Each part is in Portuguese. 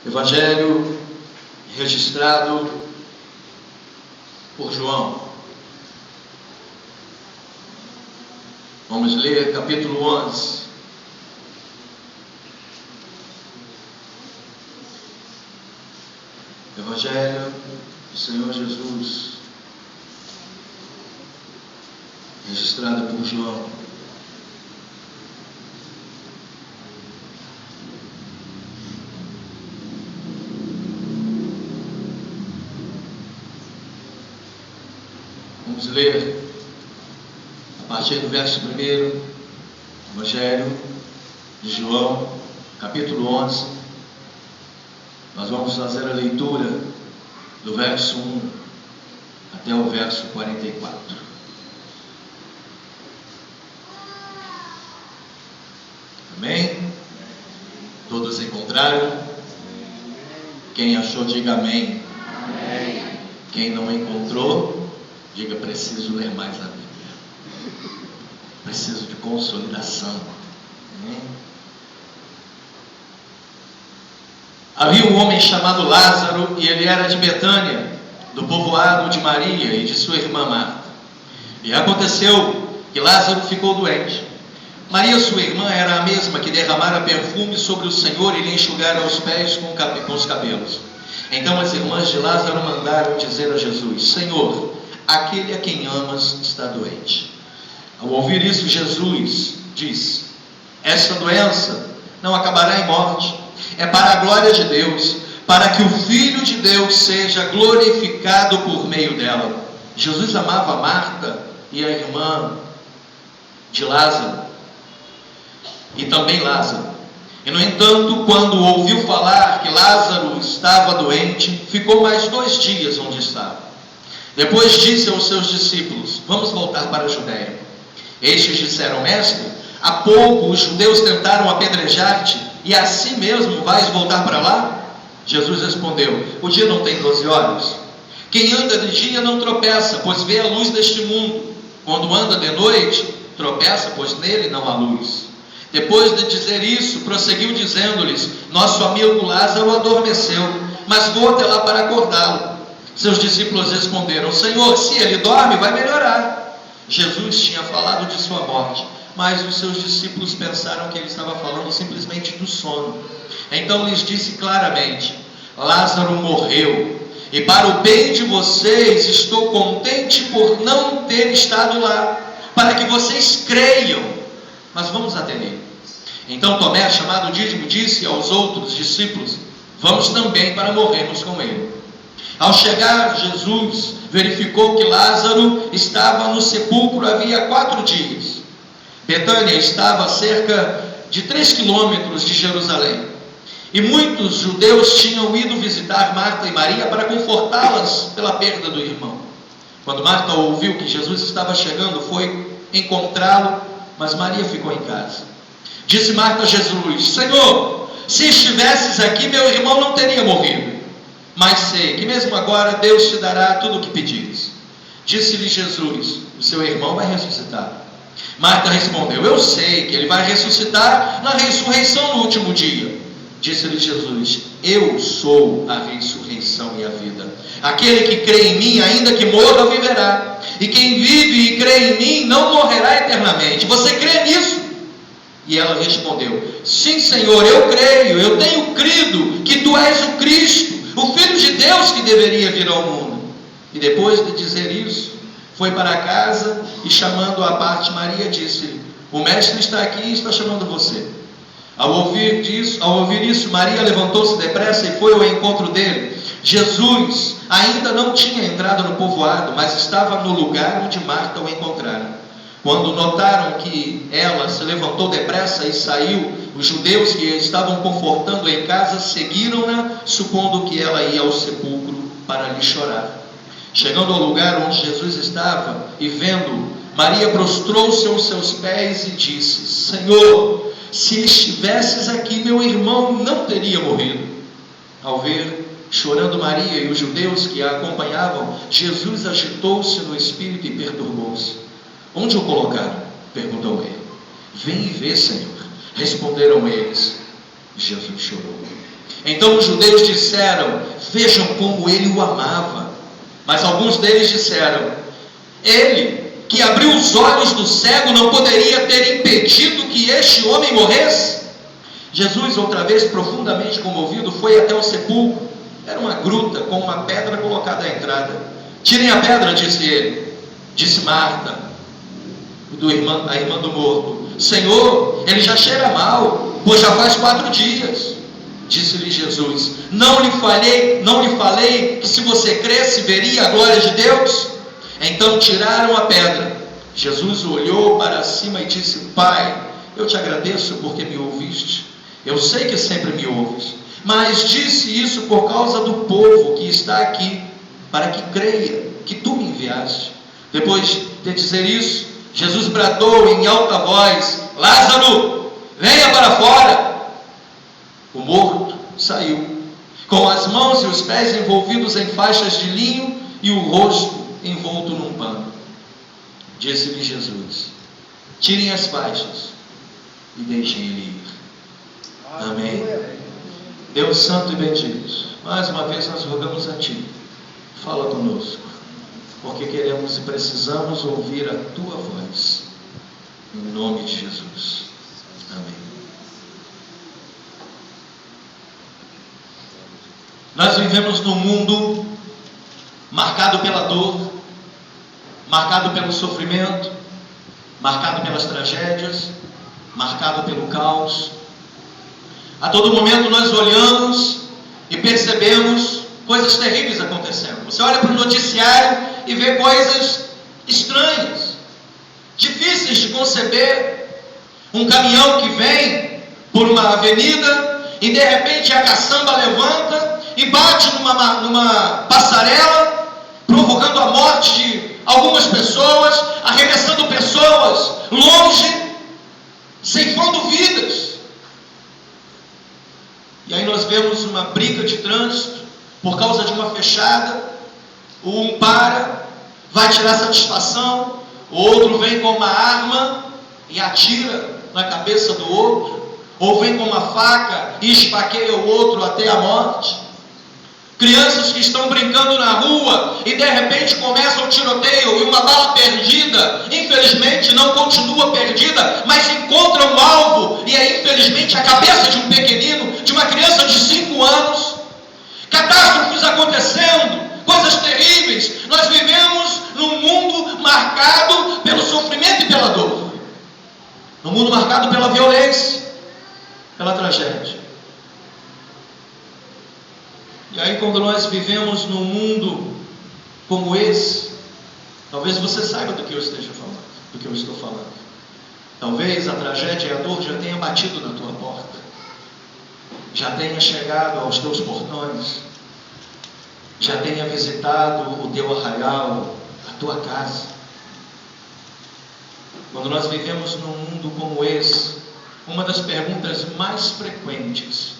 Evangelho registrado por João. Vamos ler capítulo 11. Evangelho do Senhor Jesus, registrado por João. Vamos ler a partir do verso 1, Evangelho de João, capítulo 11. Nós vamos fazer a leitura do verso 1 até o verso 44. Amém? Todos encontraram? Quem achou, diga amém. Amém. Quem não encontrou, diga: preciso ler mais a Bíblia. Preciso de consolidação. Amém? Havia um homem chamado Lázaro, e ele era de Betânia, do povoado de Maria e de sua irmã Marta. E aconteceu que Lázaro ficou doente. Maria, sua irmã, era a mesma que derramara perfume sobre o Senhor e lhe enxugara os pés com os cabelos. Então as irmãs de Lázaro mandaram dizer a Jesus: Senhor, aquele a quem amas está doente. Ao ouvir isso, Jesus disse: esta doença não acabará em morte, é para a glória de Deus, para que o Filho de Deus seja glorificado por meio dela. Jesus amava Marta e a irmã de Lázaro, e também Lázaro. E no entanto, quando ouviu falar que Lázaro estava doente, ficou mais 2 dias onde estava. Depois disse aos seus discípulos: vamos voltar para a Judeia. Estes disseram: mestre, há pouco os judeus tentaram apedrejar-te, e assim mesmo vais voltar para lá? Jesus respondeu: o dia não tem 12 horas? Quem anda de dia não tropeça, pois vê a luz deste mundo. Quando anda de noite, tropeça, pois nele não há luz. Depois de dizer isso, prosseguiu dizendo-lhes: nosso amigo Lázaro adormeceu, mas vou até lá para acordá-lo. Seus discípulos responderam: Senhor, se ele dorme, vai melhorar. Jesus tinha falado de sua morte, mas os seus discípulos pensaram que ele estava falando simplesmente do sono. Então lhes disse claramente: Lázaro morreu, e para o bem de vocês estou contente por não ter estado lá, para que vocês creiam. Mas vamos até ele. Então Tomé, chamado Dídimo, disse aos outros discípulos: vamos também para morrermos com ele. Ao chegar, Jesus verificou que Lázaro estava no sepulcro havia 4 dias. Betânia estava a cerca de 3 quilômetros de Jerusalém. E muitos judeus tinham ido visitar Marta e Maria para confortá-las pela perda do irmão. Quando Marta ouviu que Jesus estava chegando, foi encontrá-lo, mas Maria ficou em casa. Disse Marta a Jesus: Senhor, se estivesses aqui, meu irmão não teria morrido. Mas sei que mesmo agora Deus te dará tudo o que pedires. Disse-lhe Jesus: o seu irmão vai ressuscitar. Marta respondeu: eu sei que ele vai ressuscitar na ressurreição no último dia. Disse-lhe Jesus: eu sou a ressurreição e a vida. Aquele que crê em mim, ainda que morra, viverá. E quem vive e crê em mim não morrerá eternamente. Você crê nisso? E ela respondeu: sim, Senhor, eu creio. Eu tenho crido que tu és o Cristo, o Filho de Deus que deveria vir ao mundo. E depois de dizer isso, foi para casa e, chamando à parte Maria, disse-lhe: o mestre está aqui e está chamando você. Ao ouvir isso, Maria levantou-se depressa e foi ao encontro dele. Jesus ainda não tinha entrado no povoado, mas estava no lugar onde Marta o encontrara. Quando notaram que ela se levantou depressa e saiu, os judeus que a estavam confortando em casa seguiram-na, supondo que ela ia ao sepulcro para lhe chorar. Chegando ao lugar onde Jesus estava e vendo, Maria prostrou-se aos seus pés e disse: Senhor, se estivesses aqui, meu irmão não teria morrido. Ao ver chorando Maria e os judeus que a acompanhavam, Jesus agitou-se no espírito e perturbou-se. Onde o colocaram? Perguntou ele. Vem e vê, Senhor. Responderam eles. Jesus chorou. Então os judeus disseram: vejam como ele o amava. Mas alguns deles disseram: ele que abriu os olhos do cego não poderia ter impedido que este homem morresse? Jesus, outra vez profundamente comovido, foi até o sepulcro. Era uma gruta com uma pedra colocada à entrada. Tirem a pedra, disse ele. Disse Marta, a irmã do morto: Senhor, ele já cheira mal, pois já faz 4 dias. Disse-lhe Jesus: não lhe falei que se você cresce veria a glória de Deus? Então tiraram a pedra. Jesus olhou para cima e disse: Pai, eu te agradeço porque me ouviste. Eu sei que sempre me ouves, mas disse isso por causa do povo que está aqui, para que creia que tu me enviaste. Depois de dizer isso, Jesus bradou em alta voz: Lázaro, venha para fora. O morto saiu, com as mãos e os pés envolvidos em faixas de linho e o rosto envolto num pano. Disse-lhe Jesus: tirem as faixas e deixem ele ir. Amém. Deus santo e bendito, mais uma vez nós rogamos a Ti, fala conosco, porque queremos e precisamos ouvir a Tua voz, em nome de Jesus. Amém. Nós vivemos num mundo marcado pela dor, marcado pelo sofrimento, marcado pelas tragédias, marcado pelo caos. A todo momento nós olhamos e percebemos coisas terríveis acontecendo. Você olha para o noticiário e vê coisas estranhas, difíceis de conceber. Um caminhão que vem por uma avenida e de repente a caçamba levanta e bate numa passarela, provocando a morte de algumas pessoas, arremessando pessoas longe, ceifando vidas. E aí nós vemos uma briga de trânsito por causa de uma fechada. Um para, vai tirar satisfação, o outro vem com uma arma e atira na cabeça do outro, ou vem com uma faca e esfaqueia o outro até a morte. Crianças que estão brincando na rua e de repente começa um tiroteio e uma bala perdida, infelizmente não continua perdida, mas encontra um alvo e é infelizmente a cabeça de um pequenino, de uma criança de 5 anos. Catástrofes acontecendo, coisas terríveis. Nós vivemos num mundo marcado pelo sofrimento e pela dor, num mundo marcado pela violência, pela tragédia. E aí, quando nós vivemos num mundo como esse, talvez você saiba do que eu esteja falando, do que eu estou falando. Talvez a tragédia e a dor já tenha batido na tua porta, já tenha chegado aos teus portões, já tenha visitado o teu arraial, a tua casa. Quando nós vivemos num mundo como esse, uma das perguntas mais frequentes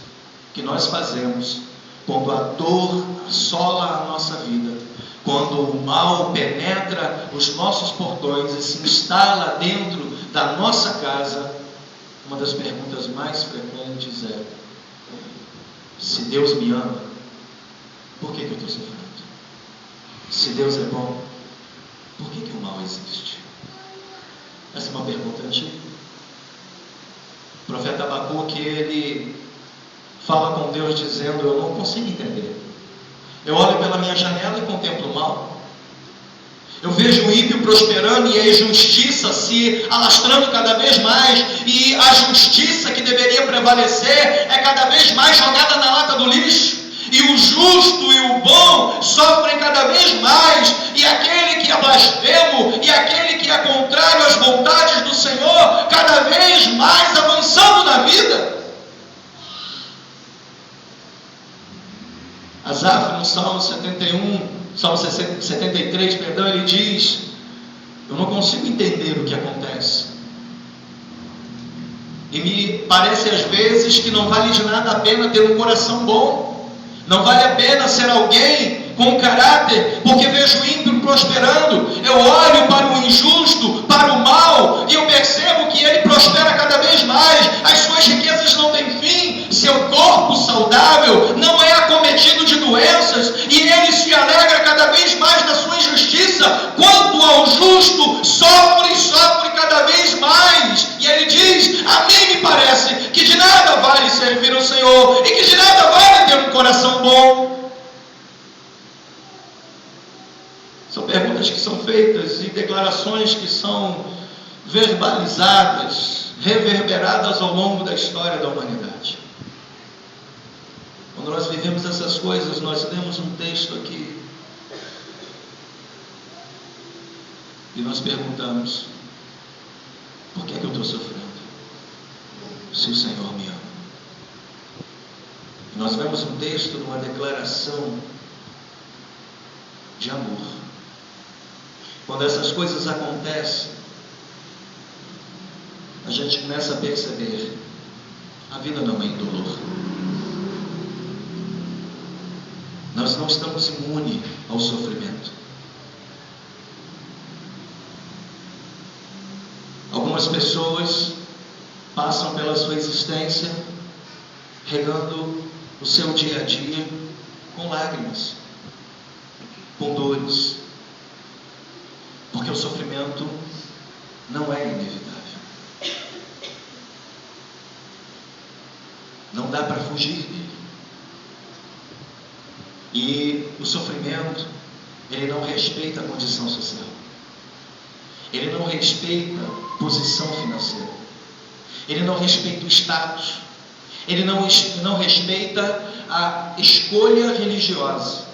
que nós fazemos quando a dor assola a nossa vida, quando o mal penetra os nossos portões e se instala dentro da nossa casa, uma das perguntas mais frequentes é: se Deus me ama, por que eu estou sofrendo? Se Deus é bom, por que o mal existe? Essa é uma pergunta antiga. O profeta Abacuque, ele fala com Deus dizendo: eu não consigo entender. Eu olho pela minha janela e contemplo o mal. Eu vejo o ímpio prosperando e a injustiça se alastrando cada vez mais. E a justiça que deveria prevalecer é cada vez mais jogada na lata do lixo. E o justo e o bom sofrem cada vez mais. E aquele que é blasfemo e aquele que é contrário às vontades do Senhor, cada vez mais avançando na vida. Asaf, no Salmo 73, ele diz: eu não consigo entender o que acontece. E me parece às vezes que não vale de nada a pena ter um coração bom. Não vale a pena ser alguém com caráter, porque vejo o ímpio prosperando. Eu olho para o injusto, para o mal, e eu percebo que ele prospera cada vez mais. As suas riquezas não têm fim, seu corpo saudável justo sofre cada vez mais. E ele diz: a mim me parece que de nada vale servir ao Senhor e que de nada vale ter um coração bom. São perguntas que são feitas e declarações que são verbalizadas, reverberadas ao longo da história da humanidade. Quando nós vivemos essas coisas, nós lemos um texto aqui e nós perguntamos: por que é que eu estou sofrendo? Se o Senhor me ama. E nós vemos um texto numa declaração de amor. Quando essas coisas acontecem, a gente começa a perceber: a vida não é indolor. Nós não estamos imunes ao sofrimento. Algumas pessoas passam pela sua existência regando o seu dia a dia com lágrimas, com dores, porque o sofrimento não é inevitável. Não dá para fugir dele. E o sofrimento, ele não respeita a condição social. Ele não respeita a posição financeira. Ele não respeita o status. Ele não respeita a escolha religiosa.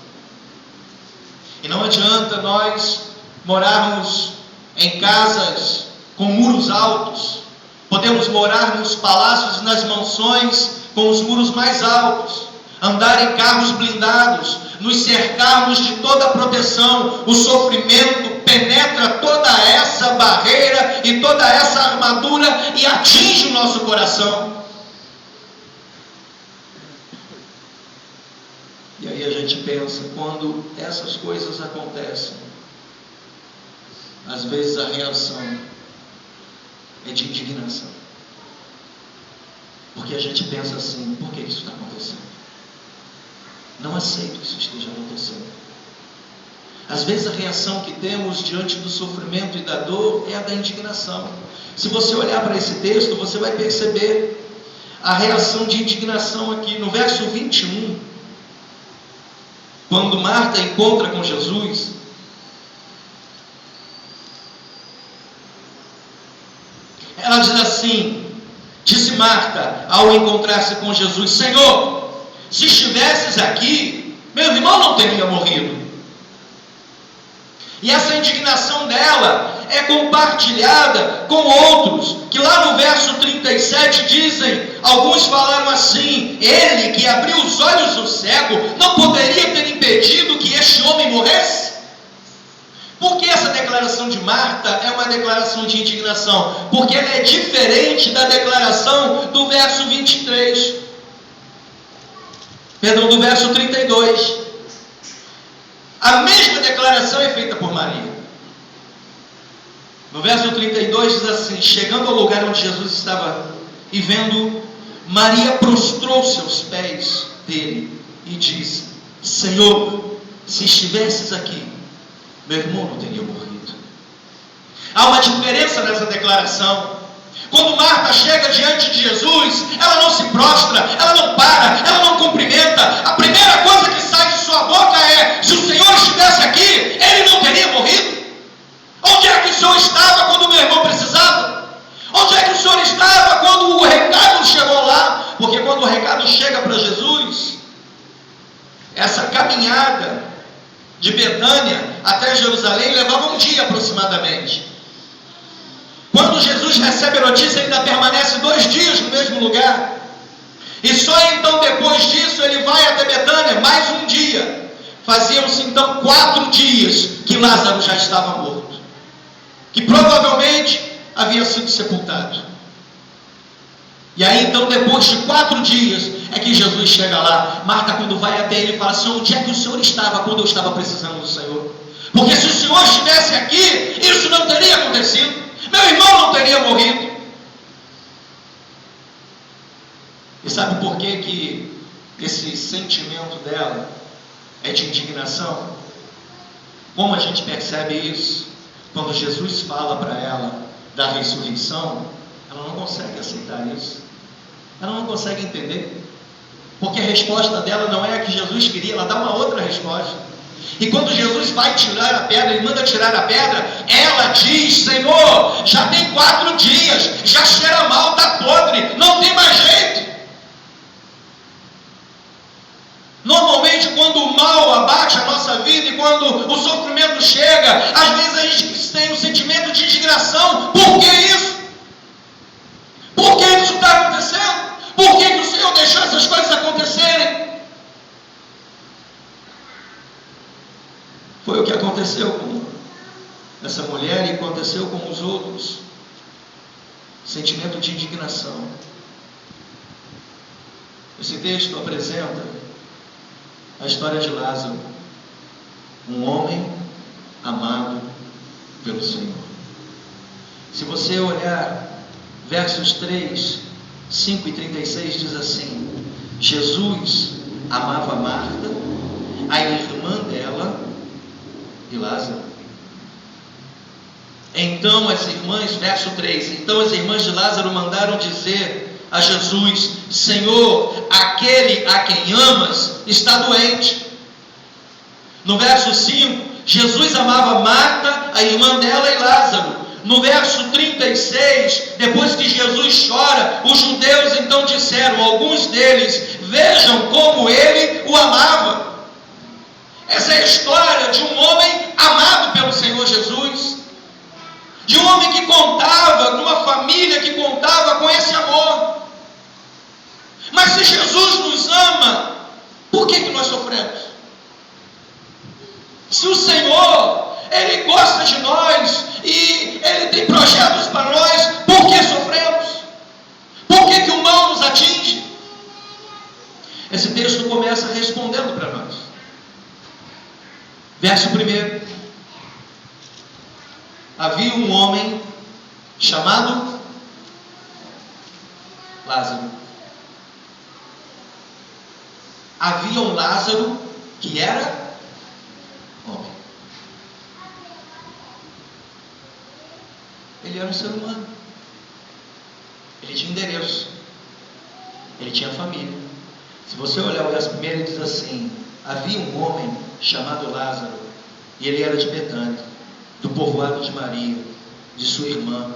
E não adianta nós morarmos em casas com muros altos. Podemos morar nos palácios e nas mansões com os muros mais altos, andar em carros blindados, nos cercarmos de toda a proteção. O sofrimento penetra toda essa barreira e toda essa armadura e atinge o nosso coração. E aí a gente pensa, quando essas coisas acontecem, às vezes a reação é de indignação. Porque a gente pensa assim: por que isso está acontecendo? Não aceito que isso esteja acontecendo. Às vezes a reação que temos diante do sofrimento e da dor é a da indignação. Se você olhar para esse texto, você vai perceber a reação de indignação aqui. No verso 21, quando Marta encontra com Jesus, ela diz assim: disse Marta ao encontrar-se com Jesus: Senhor, se estivesses aqui, meu irmão não teria morrido. E essa indignação dela é compartilhada com outros, que lá no verso 37 dizem, alguns falaram assim: ele que abriu os olhos do cego não poderia ter impedido que este homem morresse? Por que essa declaração de Marta é uma declaração de indignação? Porque ela é diferente da declaração do verso 23. Do verso 32. A mesma declaração é feita por Maria. No verso 32 diz assim: chegando ao lugar onde Jesus estava e vendo, Maria prostrou-se aos pés dele e disse: Senhor, se estivesses aqui, meu irmão não teria morrido. Há uma diferença nessa declaração. Quando Marta chega diante de Jesus, ela não se prostra, ela não para, ela não cumprimenta. A primeira coisa que sai de sua boca é: se o Senhor estivesse aqui, ele não teria morrido. Onde é que o Senhor estava quando o meu irmão precisava? Onde é que o Senhor estava quando o recado chegou lá? Porque quando o recado chega para Jesus, essa caminhada de Betânia até Jerusalém levava um dia aproximadamente. Quando Jesus recebe a notícia, ele ainda permanece 2 dias no mesmo lugar. E só então depois disso ele vai até Betânia, mais um dia. Faziam-se então 4 dias que Lázaro já estava morto, que provavelmente havia sido sepultado. E aí então, depois de 4 dias, é que Jesus chega lá. Marta, quando vai até ele, fala: Senhor, onde é que o Senhor estava quando eu estava precisando do Senhor? Porque se o Senhor estivesse aqui, isso não teria acontecido. Meu irmão não teria morrido. E sabe por que esse sentimento dela é de indignação? Como a gente percebe isso? quando Jesus fala para ela da ressurreição, ela não consegue aceitar isso. Ela não consegue entender. Porque a resposta dela não é a que Jesus queria, ela dá uma outra resposta. E quando Jesus vai tirar a pedra, ele manda tirar a pedra, ela diz: Senhor, já tem 4 dias, já cheira mal, está podre, não tem mais jeito. Normalmente, quando o mal abate a nossa vida e quando o sofrimento chega, às vezes a gente tem um sentimento de indignação. Por que isso? Por que isso está acontecendo? Por que o Senhor deixou essas coisas acontecerem? Foi o que aconteceu com essa mulher e aconteceu com os outros. Sentimento de indignação. Esse texto apresenta a história de Lázaro, um homem amado pelo Senhor. Se você olhar versos 3, 5 e 36, diz assim: Jesus amava Marta, a irmã dela e Lázaro. Então as irmãs, verso 3, então as irmãs de Lázaro mandaram dizer a Jesus: Senhor, aquele a quem amas está doente. No verso 5, Jesus amava Marta, a irmã dela e Lázaro. No verso 36, depois que Jesus chora, os judeus então disseram, alguns deles: vejam como ele o amava. Essa é a história de um homem amado pelo Senhor Jesus, de um homem que contava, de uma família que contava com esse amor. Mas se Jesus nos ama, por que nós sofremos? Se o Senhor, Ele gosta de nós e Ele tem projetos para nós, por que sofremos? Por que o mal nos atinge? Esse texto começa respondendo para nós. Verso 1. Havia um homem chamado Lázaro. Havia um Lázaro que era homem. Ele era um ser humano. Ele tinha endereço. Ele tinha família. Se você olhar o verso 1, ele diz assim: havia um homem chamado Lázaro, e ele era de Betânia, do povoado de Maria, de sua irmã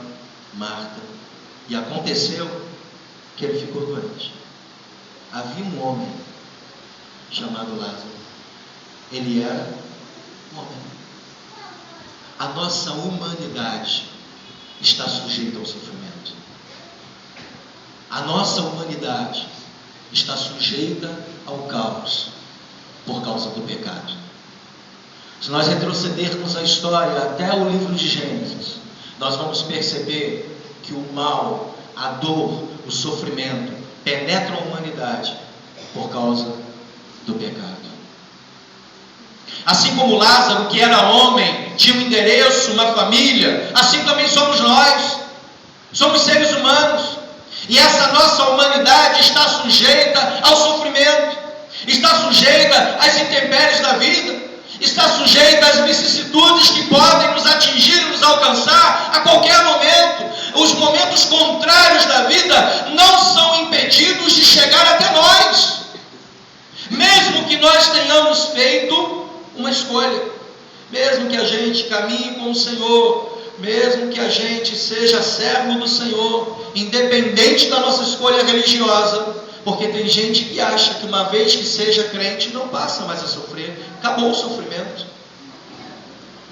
Marta. E aconteceu que ele ficou doente. Havia um homem chamado Lázaro. Ele era homem. A nossa humanidade está sujeita ao sofrimento. A nossa humanidade está sujeita ao caos por causa do pecado. Se nós retrocedermos a história até o livro de Gênesis, nós vamos perceber que o mal, a dor, o sofrimento penetram a humanidade por causa do pecado. Assim como Lázaro, que era homem, tinha um endereço, uma família, assim também somos nós. Somos seres humanos. E essa nossa humanidade está sujeita ao sofrimento, está sujeita às intempéries da vida, está sujeita às vicissitudes que podem nos atingir e nos alcançar a qualquer momento. Os momentos contrários da vida não são impedidos de chegar até nós, mesmo que nós tenhamos feito uma escolha, mesmo que a gente caminhe com o Senhor, mesmo que a gente seja servo do Senhor, independente da nossa escolha religiosa, porque tem gente que acha que uma vez que seja crente não passa mais a sofrer, acabou o sofrimento.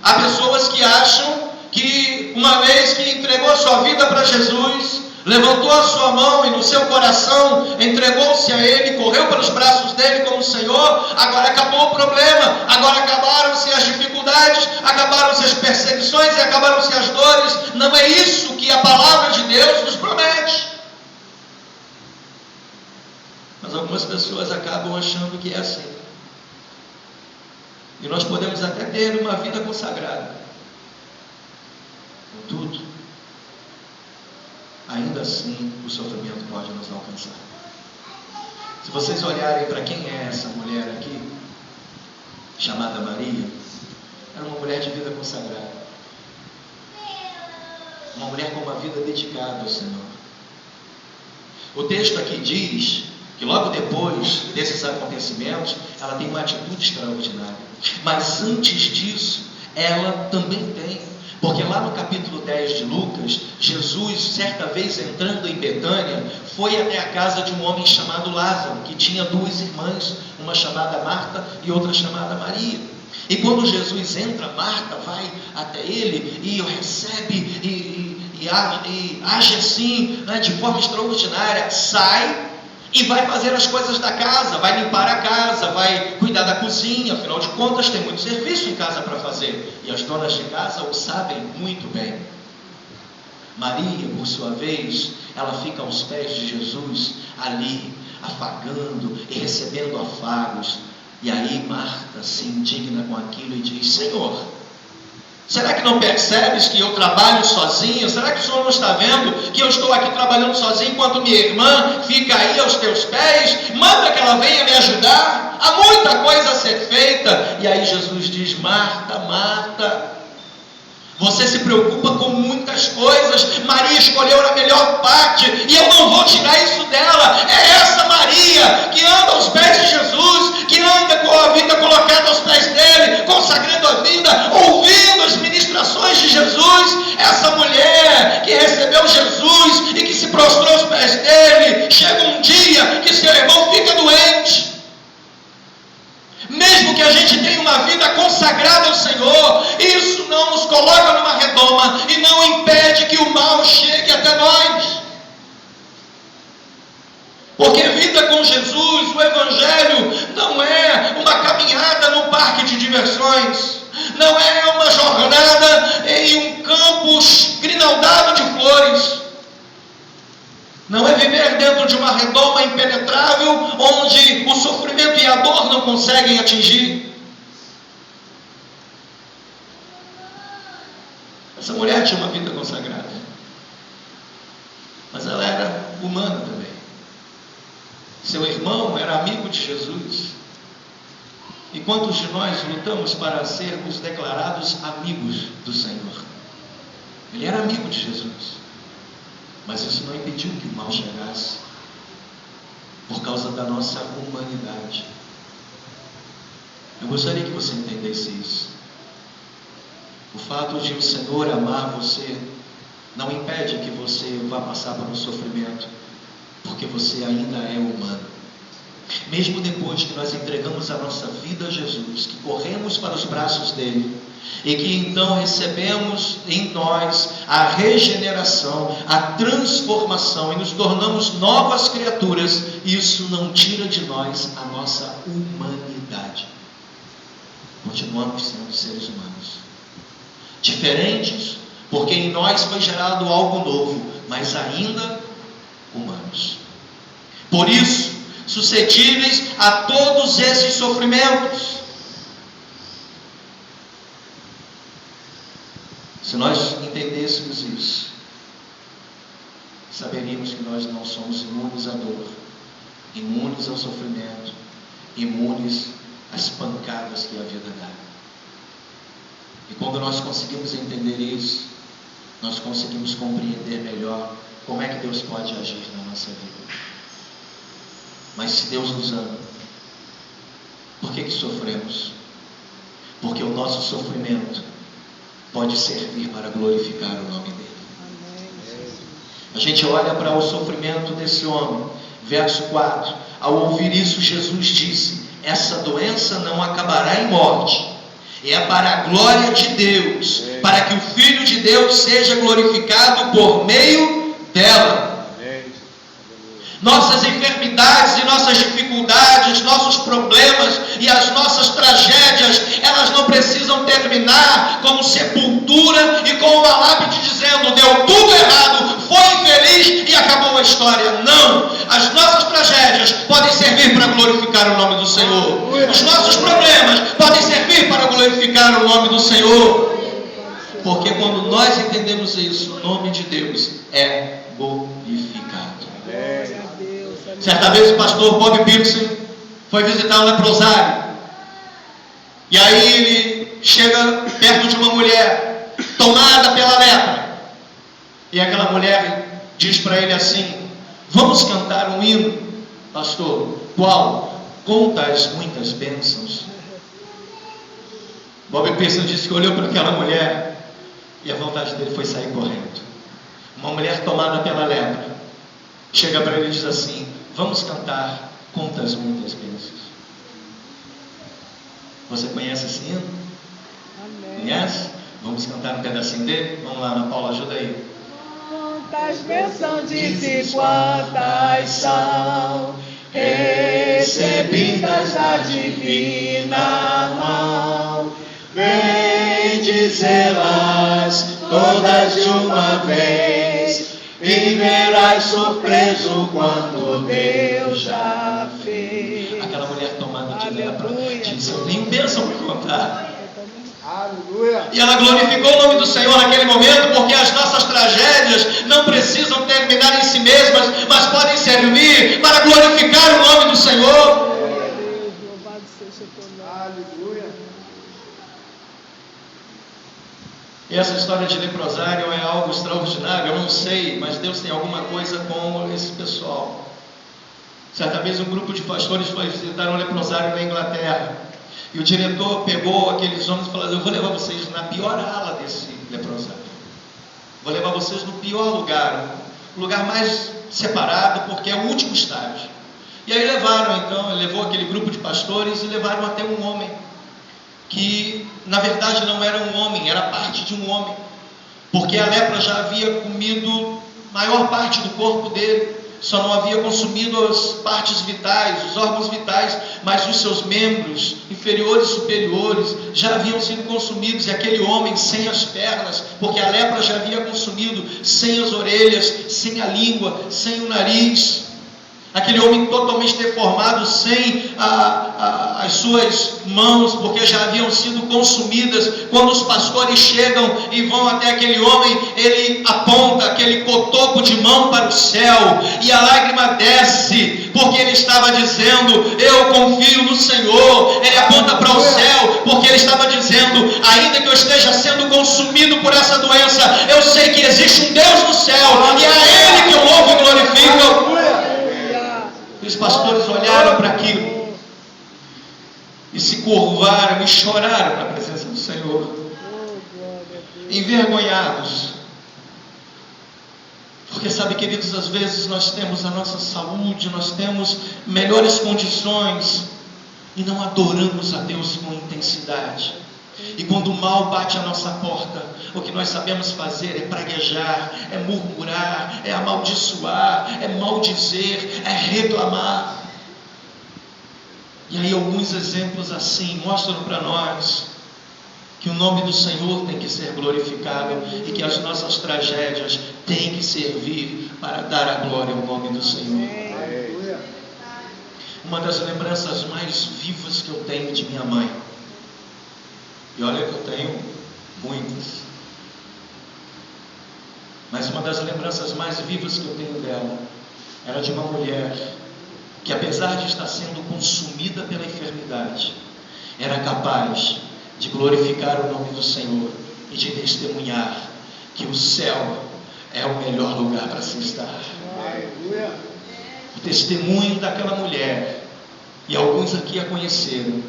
Há pessoas que acham que uma vez que entregou a sua vida para Jesus, levantou a sua mão e no seu coração entregou-se a Ele, correu pelos braços dele como Senhor, agora acabou o problema, agora acabaram-se as dificuldades, acabaram-se as perseguições e acabaram-se as dores. Não é isso que a palavra de Deus nos promete. Mas algumas pessoas acabam achando que é assim. E nós podemos até ter uma vida consagrada. Contudo, ainda assim o sofrimento pode nos alcançar. Se vocês olharem para quem é essa mulher aqui, chamada Maria, era uma mulher de vida consagrada. uma mulher com uma vida dedicada ao Senhor. O texto aqui diz que logo depois desses acontecimentos, ela tem uma atitude extraordinária. Mas antes disso, ela também tem. Porque lá no capítulo 10 de Lucas, Jesus, certa vez entrando em Betânia, foi até a casa de um homem chamado Lázaro, que tinha duas irmãs, uma chamada Marta e outra chamada Maria. E quando Jesus entra, Marta vai até ele e o recebe e age assim, né, de forma extraordinária, sai e vai fazer as coisas da casa, vai limpar a casa, vai cuidar da cozinha, afinal de contas tem muito serviço em casa para fazer, e as donas de casa o sabem muito bem. Maria, por sua vez, ela fica aos pés de Jesus, ali, afagando e recebendo afagos. E aí Marta se indigna com aquilo e diz: Senhor, será que não percebes que eu trabalho sozinha? Será que o Senhor não está vendo que eu estou aqui trabalhando sozinho enquanto minha irmã fica aí aos teus pés? Manda que ela venha me ajudar. Há muita coisa a ser feita. E aí Jesus diz: Marta, Marta, você se preocupa com muitas coisas. Maria escolheu a melhor parte e eu não vou tirar isso dela. É essa Maria que anda aos pés de Jesus, que anda com a vida colocada aos pés dele, consagrando a vida, ouvindo as ministrações de Jesus. Essa mulher que recebeu Jesus e que se prostrou aos pés dele, chega um dia que seu irmão fica doente. Mesmo que a gente tenha uma vida consagrada ao Senhor, isso não nos coloca numa redoma e não impede que o mal chegue até nós. Porque vida com Jesus, o Evangelho, não é uma caminhada no parque de diversões, não é uma jornada em um campo grinaldado de flores. Não é viver dentro de uma redoma impenetrável, onde o sofrimento e a dor não conseguem atingir. Essa mulher tinha uma vida consagrada, mas ela era humana também. Seu irmão era amigo de Jesus. E quantos de nós lutamos para sermos declarados amigos do Senhor? Ele era amigo de Jesus. Mas isso não impediu que o mal chegasse, por causa da nossa humanidade. Eu gostaria que você entendesse isso. O fato de o Senhor amar você não impede que você vá passar por um sofrimento, porque você ainda é humano. Mesmo depois que nós entregamos a nossa vida a Jesus, que corremos para os braços dele, e que então recebemos em nós a regeneração, a transformação e nos tornamos novas criaturas, isso não tira de nós a nossa humanidade. Continuamos sendo seres humanos, diferentes, porque em nós foi gerado algo novo, mas ainda humanos. Por isso, suscetíveis a todos esses sofrimentos. Se nós entendêssemos isso, saberíamos que nós não somos imunes à dor, imunes ao sofrimento, imunes às pancadas que a vida dá. E quando nós conseguimos entender isso, nós conseguimos compreender melhor como é que Deus pode agir na nossa vida. Mas se Deus nos ama, por que sofremos? Porque o nosso sofrimento pode servir para glorificar o nome dele. A gente olha para o sofrimento desse homem, verso 4. Ao ouvir isso, Jesus disse: essa doença não acabará em morte, é para a glória de Deus, para que o Filho de Deus seja glorificado por meio dela. Nossas enfermidades e nossas dificuldades, nossos problemas e as nossas tragédias, elas não precisam terminar como sepultura e com uma lápide dizendo: deu tudo errado, foi infeliz e acabou a história. Não! As nossas tragédias podem servir para glorificar o nome do Senhor. Os nossos problemas podem servir para glorificar o nome do Senhor. Porque quando nós entendemos isso, o nome de Deus é glorificado. Certa vez o pastor Bob Pearson foi visitar um leprosário. E aí ele chega perto de uma mulher tomada pela lepra. E aquela mulher diz para ele assim: vamos cantar um hino, pastor. Qual? Conta as muitas bênçãos. Bob Pearson disse que olhou para aquela mulher e a vontade dele foi sair correndo. Uma mulher tomada pela lepra chega para ele e diz assim: vamos cantar, conta as muitas bênçãos. Você conhece esse hino? Amém. Conhece? Vamos cantar um pedacinho dele? Vamos lá, Ana Paula, ajuda aí. Quantas bênçãos disse, quantas são recebidas da divina mão. Bendizê-las todas de uma vez e verás surpreso quando Deus já fez. Aquela mulher tomada de lepra Aleluia. disse: eu tenho bênção para contar. Aleluia. E ela glorificou o nome do Senhor naquele momento, porque as nossas tragédias não precisam terminar em si mesmas, mas podem servir para glorificar o nome do Senhor. Glória a Deus, louvado seja teu nome. Aleluia. E essa história de leprosário é algo extraordinário, eu não sei, mas Deus tem alguma coisa com esse pessoal. Certa vez um grupo de pastores foi visitar um leprosário na Inglaterra, e o diretor pegou aqueles homens e falou: eu vou levar vocês na pior ala desse leprosário, vou levar vocês no pior lugar, o lugar mais separado, porque é o último estágio. E aí levaram, então, ele levou aquele grupo de pastores e levaram até um homem, que na verdade não era um homem, era parte de um homem, porque a lepra já havia comido maior parte do corpo dele, só não havia consumido as partes vitais, os órgãos vitais, mas os seus membros inferiores e superiores já haviam sido consumidos, e aquele homem sem as pernas, porque a lepra já havia consumido, sem as orelhas, sem a língua, sem o nariz, aquele homem totalmente deformado, sem as suas mãos, porque já haviam sido consumidas. Quando os pastores chegam e vão até aquele homem, ele aponta aquele cotoco de mão para o céu, e a lágrima desce, porque ele estava dizendo: eu confio no Senhor. Ele aponta para o céu, porque ele estava dizendo: ainda que eu esteja sendo consumido por essa doença, eu sei que existe um Deus no céu, e é a Ele que eu louvo e glorifico. E os pastores olharam para aquilo e se curvaram e choraram na presença do Senhor, envergonhados. Porque sabe, queridos, às vezes nós temos a nossa saúde, nós temos melhores condições e não adoramos a Deus com intensidade. E quando o mal bate à nossa porta, o que nós sabemos fazer é praguejar, é murmurar, é amaldiçoar, é maldizer, é reclamar. E aí alguns exemplos assim mostram para nós que o nome do Senhor tem que ser glorificado e que as nossas tragédias têm que servir para dar a glória ao nome do Senhor. Uma das lembranças mais vivas que eu tenho de minha mãe, e olha que eu tenho muitas, mas uma das lembranças mais vivas que eu tenho dela era de uma mulher que, apesar de estar sendo consumida pela enfermidade, era capaz de glorificar o nome do Senhor e de testemunhar que o céu é o melhor lugar para se estar. O testemunho daquela mulher, e alguns aqui a conheceram,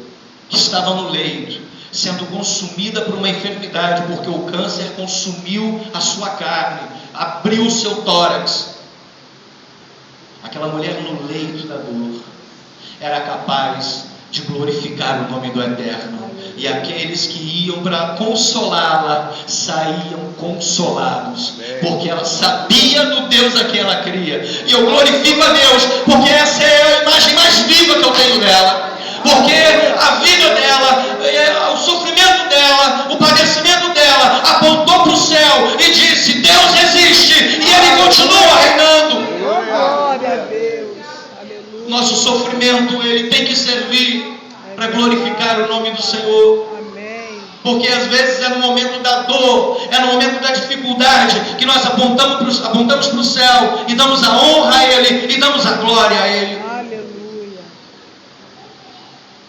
que estava no leito, sendo consumida por uma enfermidade, porque o câncer consumiu a sua carne, abriu o seu tórax. Aquela mulher no leito da dor era capaz de glorificar o nome do Eterno, e aqueles que iam para consolá-la saíam consolados, porque ela sabia do Deus a quem ela cria. E eu glorifico a Deus, porque essa é a imagem mais viva que eu tenho dela, porque a vida dela, o sofrimento dela, o padecimento dela apontou para o céu e disse: Deus existe e Ele continua reinando. Glória a Deus. Aleluia. Nosso sofrimento, ele tem que servir para glorificar o nome do Senhor. Amém. Porque às vezes é no momento da dor, é no momento da dificuldade, que nós apontamos para o céu e damos a honra a Ele e damos a glória a Ele. Aleluia.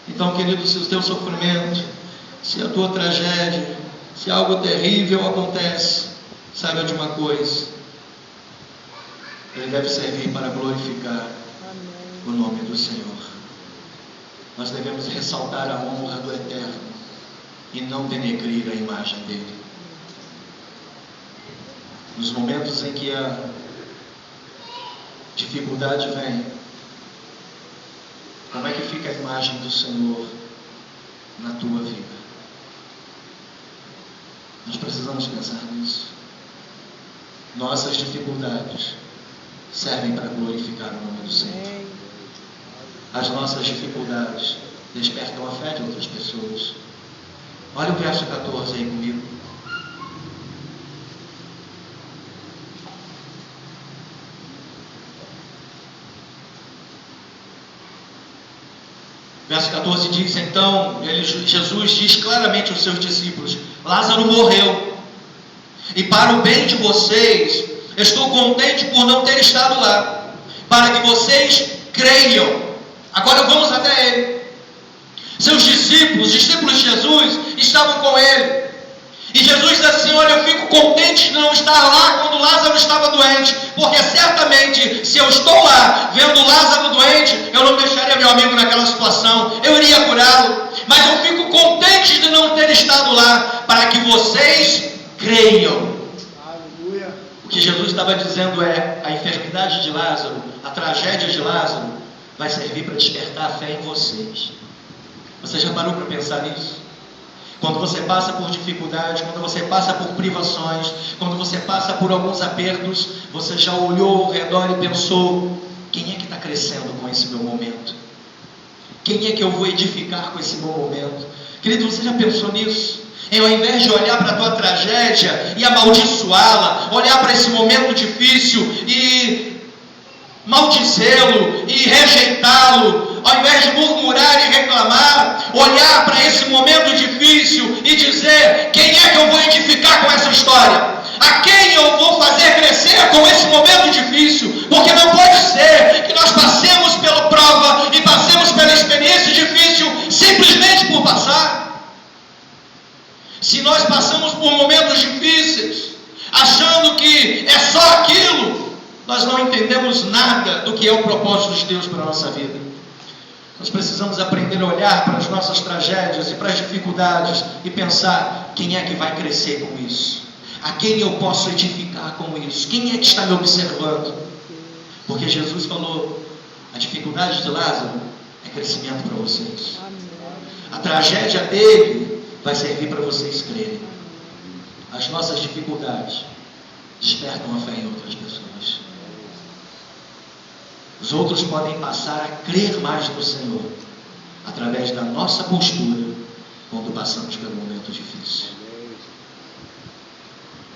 Então, querido, se o teu sofrimento, se a tua tragédia, se algo terrível acontece, saiba de uma coisa: ele deve servir para glorificar o nome do Senhor. Nós devemos ressaltar a honra do Eterno e não denegrir a imagem dele. Nos momentos em que a dificuldade vem, como é que fica a imagem do Senhor na tua vida? Nós precisamos pensar nisso. Nossas dificuldades servem para glorificar o nome do Senhor. As nossas dificuldades despertam a fé de outras pessoas. Olha o verso 14 aí comigo. Verso 14 diz, então, Jesus diz claramente aos seus discípulos: Lázaro morreu, e para o bem de vocês, estou contente por não ter estado lá, para que vocês creiam. Agora vamos até ele. Seus discípulos de Jesus, estavam com ele. E Jesus diz assim: olha, eu fico contente de não estar lá quando Lázaro estava doente, porque certamente, se eu estou lá, vendo Lázaro doente, eu não deixaria meu amigo naquela situação, eu iria curá-lo. Mas eu fico contente de não ter estado lá, para que vocês creiam. Aleluia. O que Jesus estava dizendo é: a enfermidade de Lázaro, a tragédia de Lázaro, vai servir para despertar a fé em vocês. Você já parou para pensar nisso? Quando você passa por dificuldade, quando você passa por privações, quando você passa por alguns apertos, você já olhou ao redor e pensou: quem é que está crescendo com esse meu momento? Quem é que eu vou edificar com esse meu momento? Querido, você já pensou nisso? Ao invés de olhar para a tua tragédia e amaldiçoá-la, olhar para esse momento difícil e maldizê-lo e rejeitá-lo, ao invés de murmurar e reclamar, olhar para esse momento difícil e dizer: quem é que eu vou edificar com essa história? A quem eu vou fazer crescer com esse momento difícil? Porque não pode ser que nós passemos pela prova e passemos pela experiência difícil simplesmente por passar. Se nós passamos por momentos difíceis, achando que é só aquilo, nós não entendemos nada do que é o propósito de Deus para a nossa vida. Nós precisamos aprender a olhar para as nossas tragédias e para as dificuldades e pensar: quem é que vai crescer com isso? A quem eu posso edificar com isso? Quem é que está me observando? Porque Jesus falou: a dificuldade de Lázaro é crescimento para vocês. A tragédia dele vai servir para vocês crerem. As nossas dificuldades despertam a fé em outras pessoas. Os outros podem passar a crer mais no Senhor através da nossa postura quando passamos pelo momento difícil.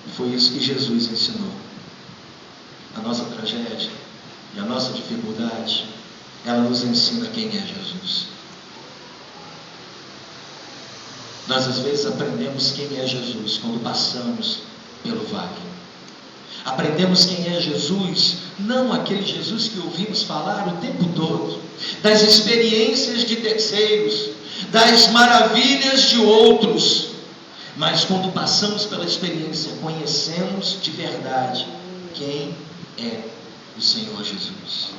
E foi isso que Jesus ensinou. A nossa tragédia e a nossa dificuldade, ela nos ensina quem é Jesus. Nós às vezes aprendemos quem é Jesus quando passamos pelo vale. Aprendemos quem é Jesus, não aquele Jesus que ouvimos falar o tempo todo, das experiências de terceiros, das maravilhas de outros, mas quando passamos pela experiência, conhecemos de verdade quem é o Senhor Jesus.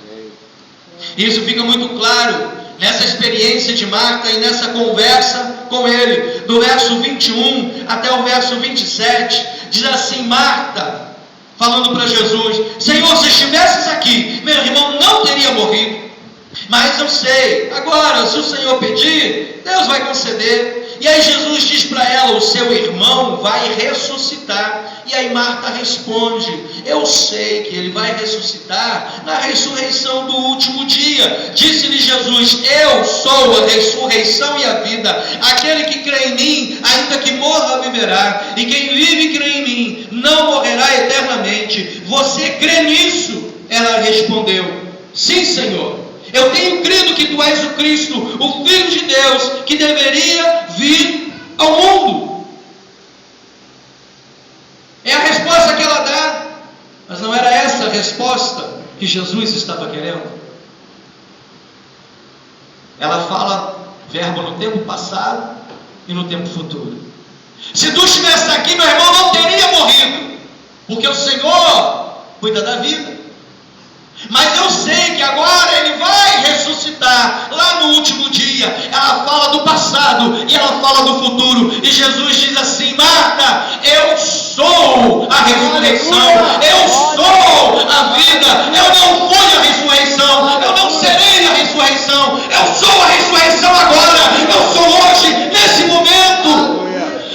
Isso fica muito claro nessa experiência de Marta e nessa conversa com ele, do verso 21 até o verso 27, diz assim: Marta, falando para Jesus: Senhor, se estivesses aqui, meu irmão não teria morrido. Mas eu sei, agora, se o Senhor pedir, Deus vai conceder. E aí Jesus diz para ela: o seu irmão vai ressuscitar. E aí Marta responde: eu sei que ele vai ressuscitar na ressurreição do último dia. Disse-lhe Jesus: eu sou a ressurreição e a vida. Aquele que crê em mim, ainda que morra, viverá. E quem vive e crê em mim, não morrerá eternamente. Você crê nisso? Ela respondeu: sim, Senhor. Eu tenho crido que tu és o Cristo, o Filho de Deus, que deveria vir ao mundo. É a resposta que ela dá. Mas não era essa a resposta que Jesus estava querendo. Ela fala verbo no tempo passado e no tempo futuro. Se tu estivesse aqui, meu irmão não teria morrido, porque o Senhor cuida da vida. Mas eu sei que agora ele vai ressuscitar lá no último dia. Ela fala do passado e ela fala do futuro. E Jesus diz assim: Marta, eu sou a ressurreição, eu sou a vida. Eu não fui a ressurreição, eu não serei a ressurreição, eu sou a ressurreição agora. Eu sou hoje, nesse momento.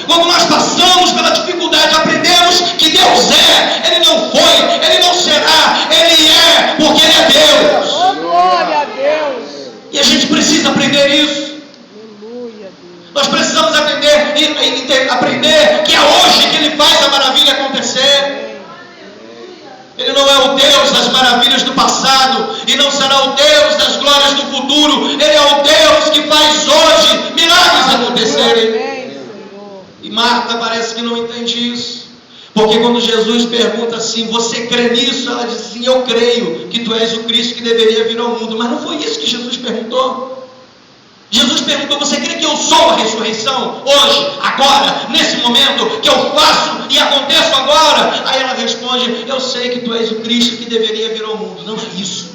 Quando nós passamos pela dificuldade, aprendemos que Deus é. Ele não foi, Ele não será, Ele é, porque Ele é Deus. Oh, glória a Deus. E a gente precisa aprender isso. Aleluia, Deus. Nós precisamos aprender que é hoje que Ele faz a maravilha acontecer. Ele não é o Deus das maravilhas do passado e não será o Deus das glórias do futuro. Ele é o Deus que faz hoje milagres acontecerem. E Marta parece que não entende isso. Porque quando Jesus pergunta assim: você crê nisso? Ela diz assim: eu creio que tu és o Cristo que deveria vir ao mundo. Mas não foi isso que Jesus perguntou. Jesus perguntou: você crê que eu sou a ressurreição? Hoje, agora, nesse momento, que eu faço e aconteço agora? Aí ela responde: eu sei que tu és o Cristo que deveria vir ao mundo. Não é isso.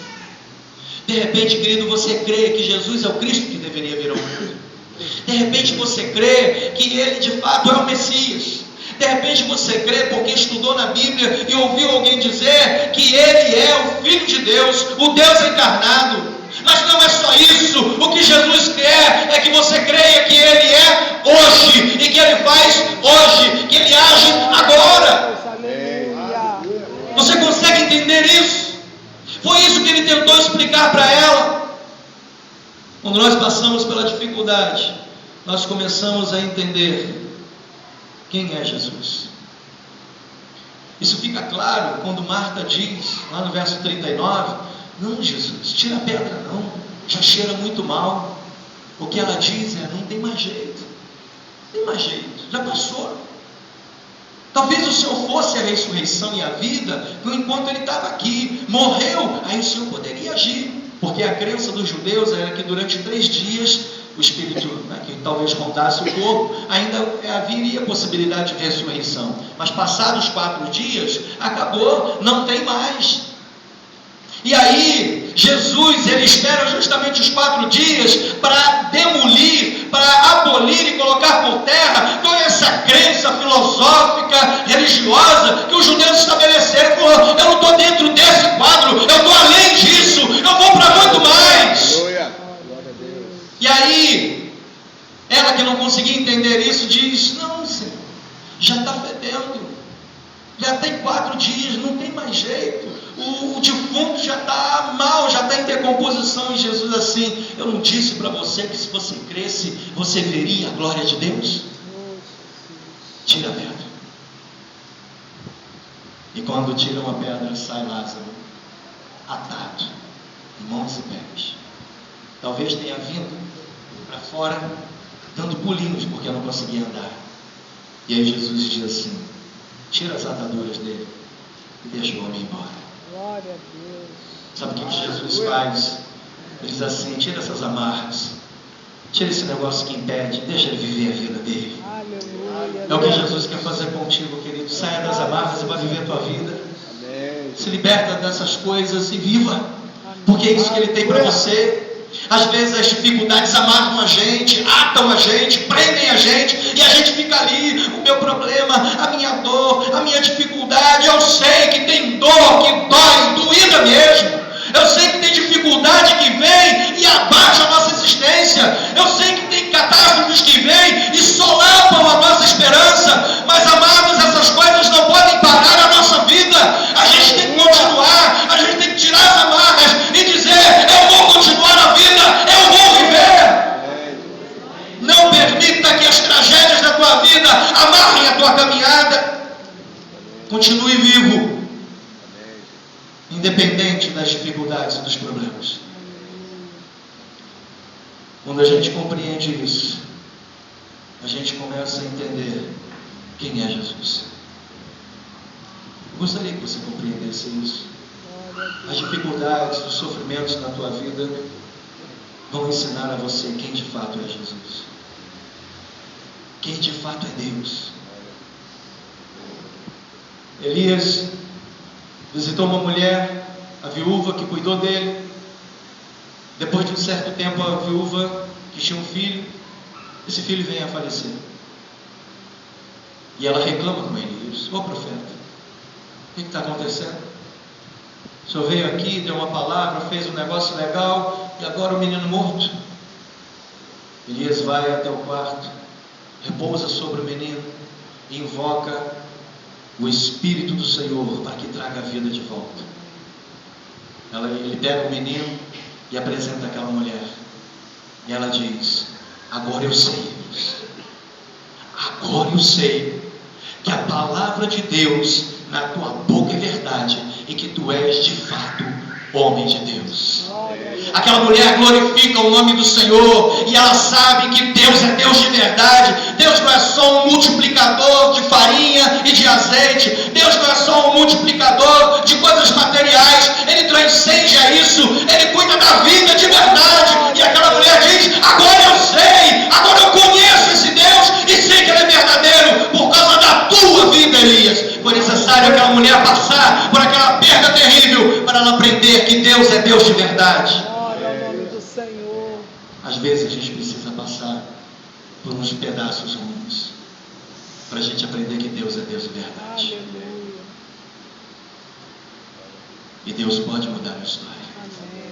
De repente, querido, você crê que Jesus é o Cristo que deveria vir ao mundo. De repente você crê que Ele de fato é o Messias. De repente você crê porque estudou na Bíblia e ouviu alguém dizer que Ele é o Filho de Deus, o Deus encarnado. Mas não é só isso. O que Jesus quer é que você creia que Ele é hoje e que Ele faz hoje, que Ele age agora. Você consegue entender isso? Foi isso que Ele tentou explicar para ela. Quando nós passamos pela dificuldade, nós começamos a entender quem é Jesus. Isso fica claro quando Marta diz, lá no verso 39, não, Jesus, tira a pedra não, já cheira muito mal. O que ela diz é: não tem mais jeito, já passou. Talvez o Senhor fosse a ressurreição e a vida, enquanto Ele estava aqui, morreu, aí o Senhor poderia agir. Porque a crença dos judeus era que durante 3 dias o Espírito, que talvez contasse o corpo, ainda haveria possibilidade de ressurreição. Mas passados 4 dias, acabou, não tem mais. E aí, Jesus, Ele espera justamente os 4 dias para demolir, para abolir e colocar por terra toda essa crença filosófica, religiosa que os judeus estabeleceram. Ele falou: eu não estou dentro desse quadro, eu estou além disso, eu vou para muito mais. E aí, ela que não conseguia entender isso, diz: não, Senhor, já está fedendo, já tem 4 dias, não tem mais jeito. O defunto já está mal, já está em decomposição. E Jesus assim: eu não disse para você que se você cresce, você veria a glória de Deus? Tira a pedra. E quando tiram a pedra, sai Lázaro, atado, em mãos e pés. Talvez tenha vindo para fora, dando pulinhos, porque não conseguia andar. E aí Jesus diz assim: tira as ataduras dele e deixa o homem embora. Glória a Deus. Sabe o que Jesus faz? Ele diz assim: tira essas amarras, tira esse negócio que impede, deixa ele viver a vida dele. Aleluia. É o que Jesus quer fazer contigo, querido. Saia das amarras e vá viver a tua vida. Se liberta dessas coisas e viva, porque é isso que Ele tem para você. Às vezes as dificuldades amarram a gente, atam a gente, prendem a gente, e a gente fica ali: o meu problema, a minha dor, a minha dificuldade. Eu sei que tem dor que dói, doída mesmo. Eu sei que tem dificuldade que vem e abaixa a nossa existência. Eu sei que tem catástrofes que vêm e solapam a nossa esperança. Mas, amados, essas coisas não podem parar a nossa vida. A gente tem que continuar, a gente tem que tirar as amarras e dizer: eu vou continuar a vida, eu vou viver. Não permita que as tragédias da tua vida amarrem a tua caminhada. Continue vivo, independente das dificuldades e dos problemas. Quando a gente compreende isso, a gente começa a entender quem é Jesus. Eu gostaria que você compreendesse isso. As dificuldades, os sofrimentos na tua vida vão ensinar a você quem de fato é Jesus. Quem de fato é Deus. Elias visitou uma mulher a viúva que cuidou dele. Depois de um certo tempo, a viúva que tinha um filho, esse filho vem a falecer. E ela reclama com ele, diz: ô profeta, o que está acontecendo? O senhor veio aqui, deu uma palavra, fez um negócio legal, e agora o menino morto. Elias vai até o quarto, repousa sobre o menino e invoca o Espírito do Senhor para que traga a vida de volta. Ele pega o menino e apresenta aquela mulher, e ela diz: agora eu sei, agora eu sei que a palavra de Deus na tua boca é verdade e que tu és de fato homem de Deus. Aquela mulher glorifica o nome do Senhor e ela sabe que Deus é Deus de verdade. Deus não é só um multiplicador de farinha e de azeite. Deus não é só um multiplicador de coisas materiais. Ele transcende a isso. Ele cuida da vida de verdade. E aquela mulher diz: agora eu sei, agora eu conheço esse Deus e sei que ele é verdadeiro por causa da tua vida, Elias. Foi necessário aquela mulher passar por aquela perda terrível para ela aprender que Deus é Deus de verdade. Glória ao nome do Senhor. Às vezes a gente precisa passar por uns pedaços ruins para a gente aprender que Deus é Deus de verdade. Aleluia. E Deus pode mudar a história. Amém.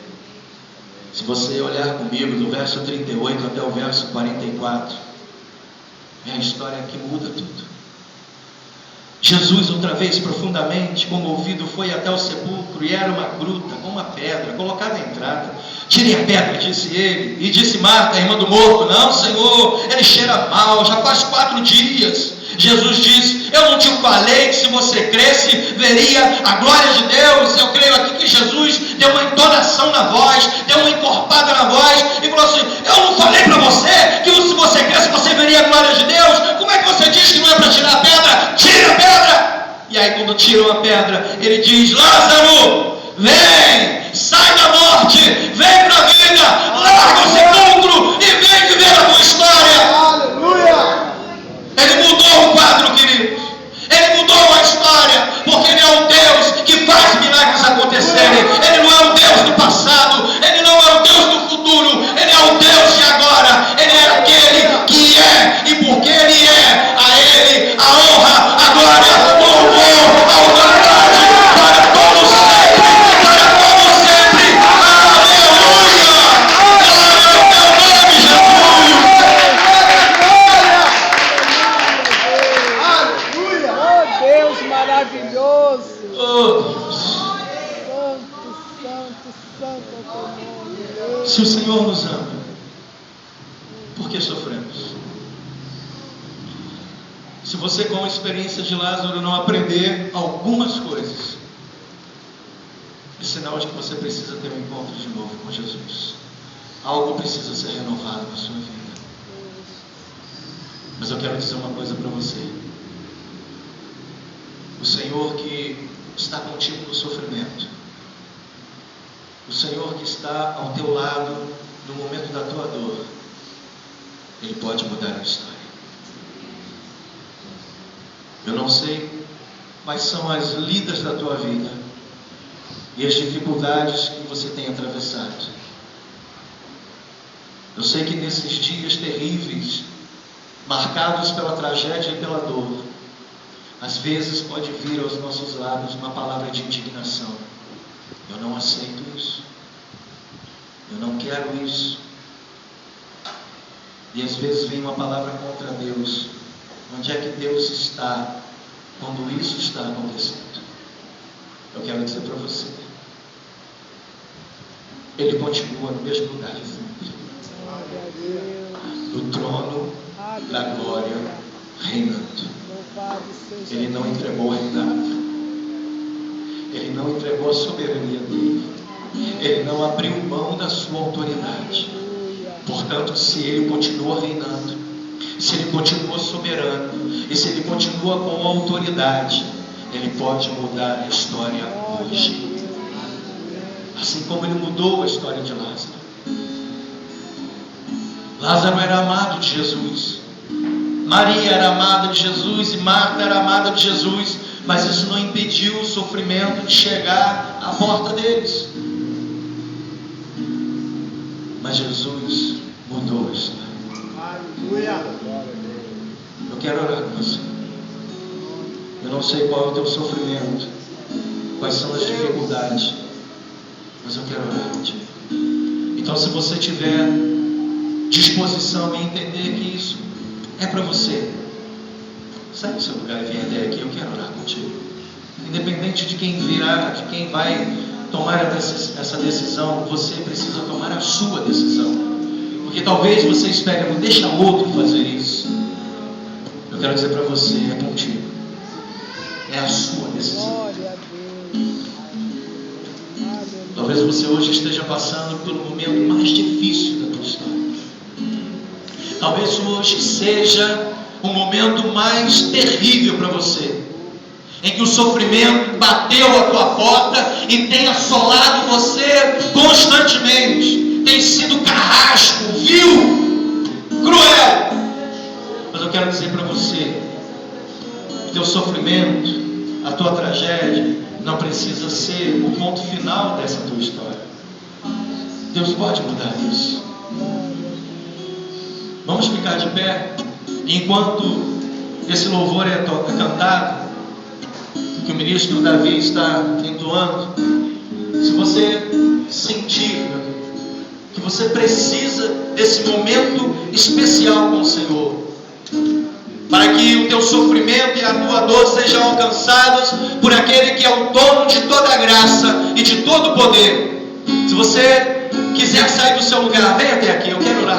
Se você olhar comigo do verso 38 até o verso 44, é a história que muda tudo. Jesus, outra vez profundamente comovido, foi até o sepulcro, e era uma gruta com uma pedra colocada à entrada. Tirem a pedra, disse ele. E disse Marta, irmã do morto: não, Senhor, ele cheira mal, já faz 4 dias. Jesus disse: eu não te falei que se você cresce, veria a glória de Deus? Eu creio aqui que Jesus deu uma entonação na voz, deu uma encorpada na voz, e falou assim: eu não falei para você que se você cresce, você veria a glória de Deus? Como é que você diz que não é para tirar a pedra? Tira a pedra! E aí quando tiram a pedra, ele diz: Lázaro, vem, sai da morte, vem para a vida, larga o sepulcro e vem viver a tua história. Aleluia! Ele mudou o quadro, queridos. Ele mudou a história, porque ele é o Deus que faz milagres acontecerem. Ele não é o Deus do passado, ele não é o Deus do futuro, ele é o Deus de agora. Ele é aquele que é, e porque ele é, a ele a honra, a glória, o louvor, a autoridade para todo sempre, para todo sempre. Aleluia! Glória ao teu nome, Jesus! Oh Deus maravilhoso! Oh, Deus. Santo, santo, santo é o teu nome. Se o Senhor nos ama, por que sofremos? Se você, com a experiência de Lázaro, não aprender algumas coisas, é sinal de que você precisa ter um encontro de novo com Jesus. Algo precisa ser renovado na sua vida. Mas eu quero dizer uma coisa para você. O Senhor que está contigo no sofrimento, o Senhor que está ao teu lado no momento da tua dor, Ele pode mudar a história. Eu não sei quais são as lidas da tua vida e as dificuldades que você tem atravessado. Eu sei que nesses dias terríveis, marcados pela tragédia e pela dor, às vezes pode vir aos nossos lábios uma palavra de indignação. Eu não aceito isso. Eu não quero isso. E às vezes vem uma palavra contra Deus. Onde é que Deus está quando isso está acontecendo? Eu quero dizer para você: Ele continua no mesmo lugar de sempre, no trono da glória, reinando. Ele não entregou o reinado, Ele não entregou a soberania dele, Ele não abriu mão da sua autoridade. Portanto, se Ele continua reinando, se Ele continua soberano, e se Ele continua com autoridade, Ele pode mudar a história hoje, assim como Ele mudou a história de Lázaro. Lázaro era amado de Jesus, Maria era amada de Jesus, e Marta era amada de Jesus, mas isso não impediu o sofrimento de chegar à porta deles. Mas Jesus mudou a história. Aleluia. Eu quero orar com você. Eu não sei qual é o teu sofrimento, quais são as dificuldades, mas eu quero orar contigo. Então, se você tiver disposição em entender que isso é para você, sai do seu lugar e vem até aqui. Eu quero orar contigo. Independente de quem virá, de quem vai tomar essa decisão, você precisa tomar a sua decisão. Porque talvez você espere, não deixa outro fazer isso. Eu quero dizer para você, é contigo. É a sua decisão. Glória a Deus. Aleluia. Talvez você hoje esteja passando pelo momento mais difícil da tua história. Talvez hoje seja o momento mais terrível para você, em que o sofrimento bateu a tua porta e tem assolado você constantemente, tem sido carrasco, vil, cruel. Mas eu quero dizer para você, o teu sofrimento, a tua tragédia não precisa ser o ponto final dessa tua história. Deus pode mudar isso. Vamos ficar de pé enquanto esse louvor é cantado, que o ministro Davi está entoando. Se você sentir que você precisa desse momento especial com o Senhor, para que o teu sofrimento e a tua dor sejam alcançados por aquele que é o dono de toda a graça e de todo o poder. Se você quiser sair do seu lugar, venha até aqui, eu quero orar